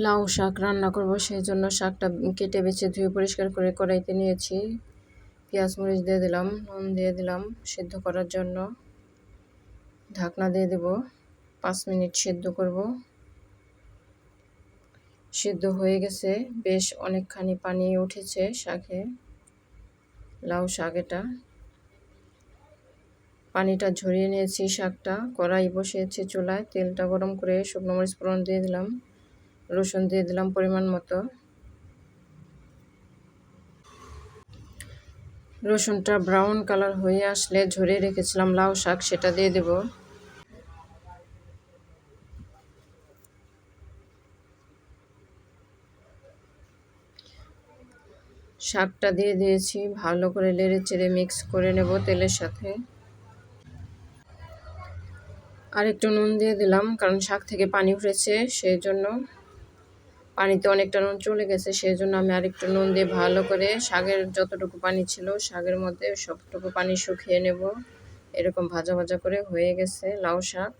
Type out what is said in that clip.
লাউ শাক রান্না করব, সেই জন্য শাকটা কেটে বেছে ধুয়ে পরিষ্কার করে কড়াইতে নিয়েছি। পেঁয়াজ মরিচ দিয়ে দিলাম, নুন দিয়ে দিলাম সেদ্ধ করার জন্য। ঢাকনা দিয়ে দেব, 5 মিনিট সেদ্ধ করব। সেদ্ধ হয়ে গেছে, বেশ অনেকখানি পানি উঠেছে শাকে। লাউ শাক এটা, পানিটা ঝরিয়ে নিয়েছি। শাকটা কড়াই বসিয়েছি চুলায়, তেলটা গরম করে শুকনো মরিচ ফোড়ন দিয়ে দিলাম, রসুন দিয়ে দিলাম পরিমাণ মতো। রসুনটা ব্রাউন কালার হয়ে আসলে ঝরিয়ে রেখেছিলাম লাউ শাক, সেটা দিয়ে দেব। শাকটা দিয়ে দিয়েছি, ভালো করে নেড়ে চেড়ে মিক্স করে নেব তেলের সাথে। আর একটু নুন দিয়ে দিলাম, কারণ শাক থেকে পানি উঠেছে, সেই জন্য পানিতে অনেকটা নুন চলে গেছে, সেই জন্য আমি আরেকটু নুন দিয়ে ভালো করে শাকের যতটুকু পানি ছিল শাকের মধ্যে সবটুকু পানি শুকিয়ে নেব। এরকম ভাজা ভাজা করে হয়ে গেছে লাউ শাক।